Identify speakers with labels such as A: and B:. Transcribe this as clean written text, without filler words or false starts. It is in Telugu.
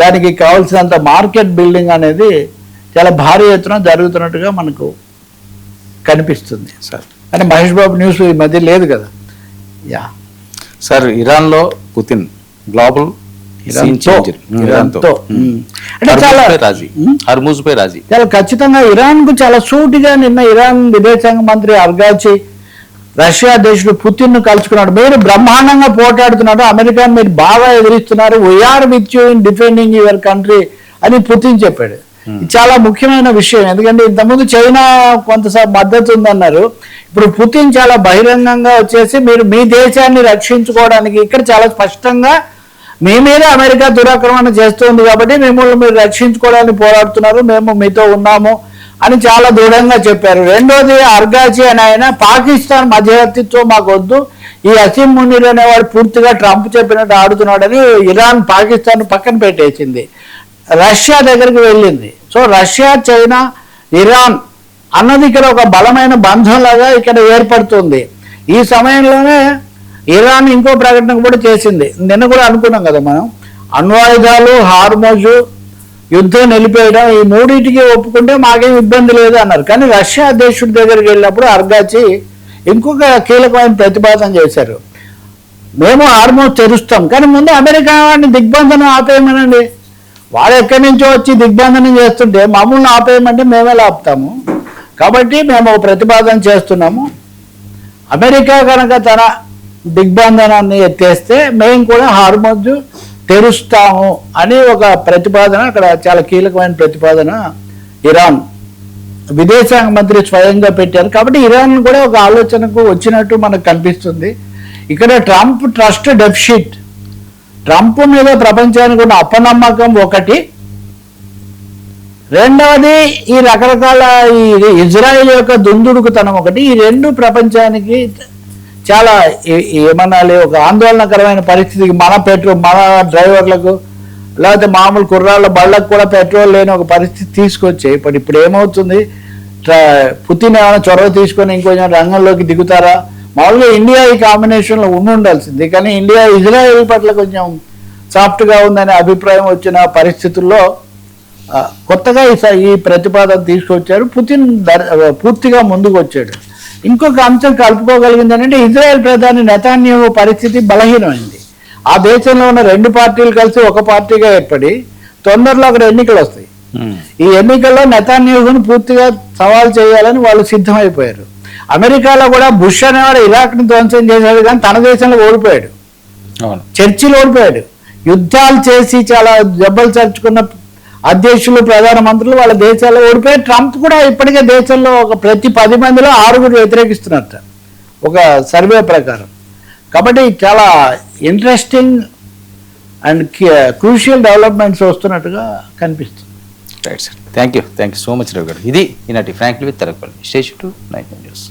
A: దానికి కావాల్సినంత మార్కెట్ బిల్డింగ్ అనేది చాలా భారీ ఎత్తున జరుగుతున్నట్టుగా మనకు కనిపిస్తుంది
B: సార్.
A: కానీ మహేష్ బాబు న్యూస్ ఈ మధ్య లేదు కదా. యా
B: సార్, ఇరాన్లో పుతిన్ గ్లోబల్
A: అంటే చాలా
B: హర్మూజ్ పై రాజీ
A: చాలా ఖచ్చితంగా ఇరాన్ కు చాలా సూటిగా నిన్న ఇరాన్ విదేశాంగ మంత్రి అర్గాచి రష్యా అధ్యక్షుడు పుతిన్ ను కలుసుకున్నాడు. మీరు బ్రహ్మాండంగా పోటాడుతున్నారు, అమెరికాను మీరు బాగా ఎదిరిస్తున్నారు, we are with you in defending your country అని పుతిన్ చెప్పాడు. చాలా ముఖ్యమైన విషయం, ఎందుకంటే ఇంతకుముందు చైనా కొంత మద్దతు ఉందన్నారు. ఇప్పుడు పుతిన్ చాలా బహిరంగంగా వచ్చేసి మీరు మీ దేశాన్ని రక్షించుకోవడానికి ఇక్కడ చాలా స్పష్టంగా మీ మీద అమెరికా దురాక్రమణ చేస్తుంది కాబట్టి మిమ్మల్ని మీరు రక్షించుకోవడానికి పోరాడుతున్నారు, మేము మీతో ఉన్నాము అని చాలా దృఢంగా చెప్పారు. రెండోది అర్గాచి అని ఆయన పాకిస్తాన్ మధ్యవర్తిత్వం మాకు వద్దు, ఈ అసీం మునీర్ అనేవాడు పూర్తిగా ట్రంప్ చెప్పినట్టు ఆడుతున్నాడని ఇరాన్ పాకిస్తాన్ పక్కన పెట్టేసింది, రష్యా దగ్గరికి వెళ్ళింది. సో రష్యా చైనా ఇరాన్ అన్నది ఇక్కడ ఒక బలమైన బంధంలాగా ఇక్కడ ఏర్పడుతుంది. ఈ సమయంలోనే ఇరాన్ ఇంకో ప్రకటన కూడా చేసింది. నిన్న కూడా అనుకున్నాం కదా మనం, అణ్వాయుధాలు, హార్మోజు, యుద్ధం నిలిపేయడం, ఈ మూడింటికి ఒప్పుకుంటే మాకేం ఇబ్బంది లేదు అన్నారు. కానీ రష్యా అధ్యక్షుడి దగ్గరికి వెళ్ళినప్పుడు అర్గాచి ఇంకొక కీలకమైన ప్రతిపాదన చేశారు. మేము హార్మోజ్ తెరుస్తాం, కానీ ముందు అమెరికా వాడిని దిగ్బంధనం ఆపేయమనండి. వాడు ఎక్కడి నుంచో వచ్చి దిగ్బంధనం చేస్తుంటే మమ్మల్ని ఆపేయమంటే మేమే ఆపుతాము. కాబట్టి మేము ప్రతిపాదన చేస్తున్నాము, అమెరికా కనుక తన దిగ్బంధనాన్ని ఎత్తేస్తే మేము కూడా హార్మోజ్ తెరుస్తాము అని ఒక ప్రతిపాదన, అక్కడ చాలా కీలకమైన ప్రతిపాదన ఇరాన్ విదేశాంగ మంత్రి స్వయంగా పెట్టారు. కాబట్టి ఇరాన్ కూడా ఒక ఆలోచనకు వచ్చినట్టు మనకు కనిపిస్తుంది. ఇక్కడ ట్రంప్ ట్రస్ట్ డెఫిసిట్, ట్రంప్ మీద ప్రపంచానికి ఉన్న అపనమ్మకం ఒకటి, రెండవది ఈ రకరకాల ఈ ఇజ్రాయెల్ యొక్క దుందుడుకుతనం ఒకటి, ఈ రెండు ప్రపంచానికి చాలా ఏమనాలి ఒక ఆందోళనకరమైన పరిస్థితికి, మన డ్రైవర్లకు లేకపోతే మామూలు కుర్రాళ్ళ బళ్ళకు కూడా పెట్రోల్ లేని ఒక పరిస్థితి తీసుకొచ్చాయి. ఇప్పుడు ఏమవుతుంది, పుతిన్ ఏమైనా చొరవ తీసుకొని ఇంకొంచెం రంగంలోకి దిగుతారా? మామూలుగా ఇండియా ఈ కాంబినేషన్లో ఉండాల్సింది, కానీ ఇండియా ఇజ్రాయెల్ పట్ల కొంచెం సాఫ్ట్గా ఉందనే అభిప్రాయం వచ్చిన పరిస్థితుల్లో కొత్తగా ఈ ప్రతిపాదన తీసుకొచ్చారు. పుతిన్ పూర్తిగా ముందుకు వచ్చాడు. ఇంకొక అంశం కలుపుకోగలిగింది అంటే ఇజ్రాయెల్ ప్రధాని నెతన్యాహు పరిస్థితి బలహీనమైంది. ఆ దేశంలో ఉన్న రెండు పార్టీలు కలిసి ఒక పార్టీగా ఏర్పడి తొందరలో అక్కడ ఎన్నికలు వస్తాయి. ఈ ఎన్నికల్లో నెతన్యాహును పూర్తిగా సవాల్ చేయాలని వాళ్ళు సిద్ధమైపోయారు. అమెరికాలో కూడా బుష్ అనేవాడు ఇరాక్ని ధ్వంసం చేశాడు, కానీ తన దేశంలో ఓడిపోయాడు, చర్చిలో ఓడిపోయాడు. యుద్ధాలు చేసి చాలా దెబ్బలు చర్చుకున్న అధ్యక్షులు, ప్రధానమంత్రులు వాళ్ళ దేశాల్లో ఓడిపోయి, ట్రంప్ కూడా ఇప్పటికే దేశంలో ఒక ప్రతి 10 మందిలో 6 వ్యతిరేకిస్తున్నట్ట ఒక సర్వే ప్రకారం. కాబట్టి చాలా ఇంట్రెస్టింగ్ అండ్ క్రూషియల్ డెవలప్మెంట్స్ వస్తున్నట్టుగా కనిపిస్తుంది.
B: Right sir, thank you so much Ravi గారు. ఇది ఈనాటి frankly with Tarakapalli. Stay tune to 9 news.